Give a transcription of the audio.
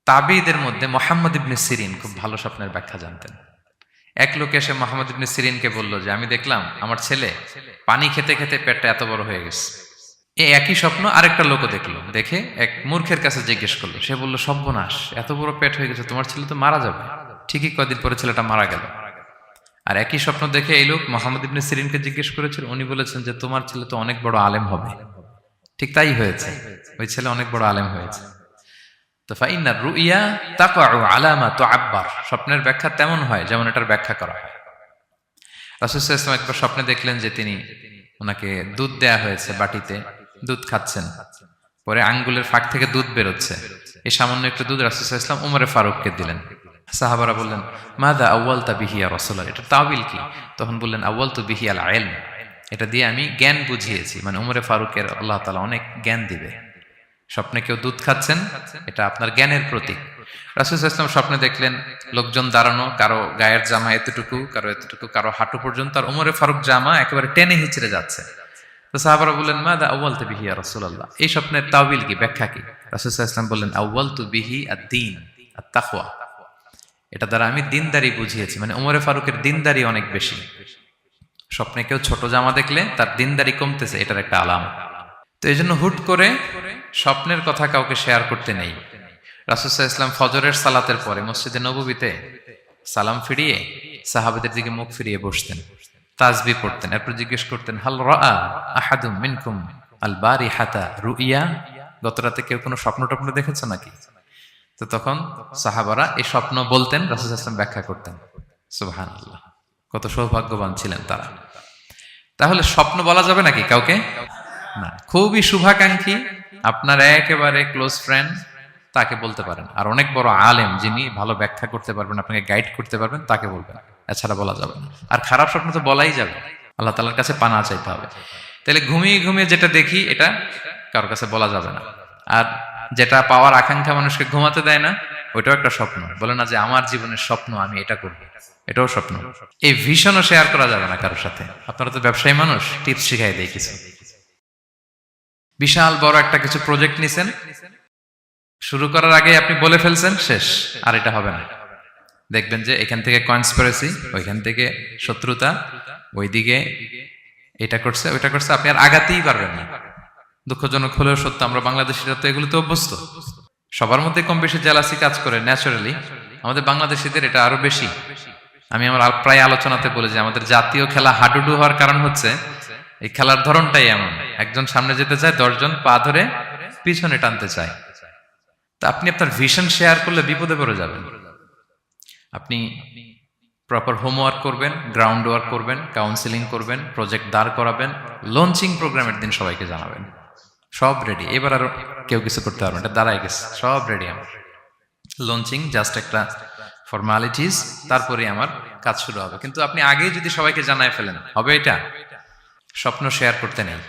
তাবিঈদের মধ্যে মুহাম্মদ ইবনে সিরিন খুব ভালো স্বপ্নের ব্যাখ্যা জানতেন। এক লোক এসে মুহাম্মদ ইবনে সিরিনকে বলল যে আমি দেখলাম আমার ছেলে পানি খেতে খেতে পেটটা এত বড় হয়ে গেছে। এই একই স্বপ্ন আরেকটা লোকও দেখলো, দেখে এক মূর্খের কাছে জিজ্ঞেস করলো। সে বলল, সর্বনাশ, এত বড় পেট হয়ে গেছে, তোমার ছেলে তো মারা যাবে। ঠিকই কয়েকদিন পরে ছেলেটা মারা গেল। আর একই স্বপ্ন দেখে এই লোক মুহাম্মদ ইবনে সিরিনকে জিজ্ঞেস করেছিল, উনি বলেছেন যে তোমার ছেলে তো অনেক বড় আলেম হবে। ঠিক তাই হয়েছে, ওই ছেলে অনেক বড় আলেম হয়েছে। তো ফাইন্না রুইয়া তাকাউ আলা মা তুআব্বার, স্বপ্নের ব্যাখ্যা তেমন হয় যেমন এটার ব্যাখ্যা করা হয়। রাসূল সাল্লাল্লাহু আলাইহি ওয়াসাল্লাম একবার স্বপ্নে দেখলেন যে তিনি ওনাকে দুধ দেয়া হয়েছে, বাটিতে দুধ খাচ্ছেন, পরে আঙ্গুলের ফাঁক থেকে দুধ বেরোচ্ছে। এই সামান্য একটু দুধ রাসূল সাল্লাল্লাহু আলাইহি ওয়াসাল্লাম উমরে ফারুককে দিলেন। সাহাবারা বললেন, মাযা আউয়ালতা বিহি ইয়া রাসূলুল্লাহ, এটা তাওয়িল কি? তখন বললেন, আউয়ালতু বিহি আল ইলম, এটা দিয়ে আমি জ্ঞান বুঝিয়েছি, মানে উমরে ফারুকের আল্লাহ তাআলা অনেক জ্ঞান দিবে। স্বপ্নে কেউ দুধ খাচ্ছেন, এটা আপনার জ্ঞানের প্রতীক। রাসূল সাল্লাল্লাহু আলাইহি ওয়াসাল্লাম স্বপ্নে দেখলেন লোকজন দাঁড়ানো, কারো গায়ের জামা এতটুকু, কারো এতটুকু, কারো হাঁটু পর্যন্ত, আর উমরে ফারুক জামা একেবারে টেনে হিচড়ে যাচ্ছে। তো সাহাবারা বললেন, মাযা আউয়ালতু বিহি ইয়া রাসূলুল্লাহ, এই স্বপ্নের তাওয়িল কি, ব্যাখ্যা কি? রাসূল সাল্লাল্লাহু আলাইহি ওয়াসাল্লাম বললেন, আউয়ালতু বিহি আদ-দীন আত-তাকওয়া, এটা দ্বারা আমি দিনদারি বুঝিয়েছি, মানে উমরে ফারুকের দিনদারি অনেক বেশি। স্বপ্নে কেউ ছোট জামা দেখলে তার দিনদারি কমতেছে, এটার একটা আলামত। তো এই জন্য হুট করে স্বপ্নের কথা কাউকে শেয়ার করতে নেই। রাসূল সাল্লাল্লাহু আলাইহি ওয়াসাল্লাম ফজরের সালাতের পরে মসজিদে নববীতে সালাম ফিরিয়ে সাহাবাদের দিকে মুখ ফিরিয়ে বসতেন, তাসবিহ পড়তেন, এরপর জিজ্ঞেস করতেন, হাল রাআ আহাদুম মিনকুম আল বারিহাতা রুইয়া, গত রাতে কেউ কোনো স্বপ্ন টপ্ন দেখেছে নাকি? তো তখন সাহাবারা এই স্বপ্ন বলতেন, রাসূল সাল্লাল্লাহু আলাইহি ওয়াসাল্লাম ব্যাখ্যা করতেন। সুবহানাল্লাহ, কত সৌভাগ্যবান ছিলেন তারা। তাহলে স্বপ্ন বলা যাবে নাকি কাউকে? না। খুবই শুভাকাঙ্ক্ষী, আপনার একেবারে ক্লোজ ফ্রেন্ড, তাকে বলতে পারেন। আর অনেক বড় আলেম যিনি ভালো ব্যাখ্যা করতে পারবেন, আপনাকে গাইড করতে পারবেন, তাকে বলবেন, এছাড়া বলা যাবে না। আর খারাপ স্বপ্ন তো বলাই যাবে, আল্লাহ তাআলার কাছে পানা চাইতে হবে। তাহলে ঘুমিয়ে ঘুমিয়ে যেটা দেখি এটা কারোর কাছে বলা যাবে না। আর যেটা পাওয়ার আকাঙ্ক্ষা মানুষকে ঘুমাতে দেয় না, ওইটাও একটা স্বপ্ন। বলে না যে আমার জীবনের স্বপ্ন আমি এটা করব, এটাও স্বপ্ন। এই ভিশনও শেয়ার করা যাবে না কারোর সাথে। আপনারা তো ব্যবসায়ী মানুষ, টিপস শিখাই দেয় কিছু। বিশাল বড় একটা কিছু প্রজেক্ট নিছেন, শুরু করার আগে আপনি বলে ফেলছেন, শেষ, আর এটা হবে না। দেখবেন যে এখান থেকে কনস্পিরেসি, ওইখান থেকে শত্রুতা, ওইদিকে এটা করছে ওইটা করছে, আপনি আর আগাতেই পারবেন না। দুঃখজনক হলেও সত্য, আমরা বাংলাদেশিরা তো এগুলোতে অভ্যস্ত। সবার মধ্যে কম বেশি জেলাসি কাজ করে ন্যাচারালি, আমাদের বাংলাদেশিদের এটা আরো বেশি। আমি আমার প্রায় আলোচনাতে বলি যে আমাদের জাতীয় খেলা হাডুডু হওয়ার কারণ হচ্ছে এই খেলার ধরনটাই এমন, একজন সামনে যেতে চায়, 10 জন পা ধরে পিছনে টানতে চায়। তা আপনি আপনার ভিশন শেয়ার করলে বিপদে পড়ে যাবেন। আপনি প্রপার হোমওয়ার্ক করবেন, গ্রাউন্ড ওয়ার্ক করবেন, কাউন্সিলিং করবেন, প্রজেক্ট দাঁড় করাবেন, লঞ্চিং প্রোগ্রামের দিন সবাইকে জানাবেন। সব রেডি, এবার আর কেউ কিছু করতে পারবেন, এটা দাঁড়ায় গেছে, সব রেডি আমার। লঞ্চিং জাস্ট একটা ফর্মালিটিস, তারপরে আমার কাজ শুরু হবে। কিন্তু আপনি আগেই যদি সবাইকে জানায় ফেলেন, হবে এটা? স্বপ্ন শেয়ার করতে নেই।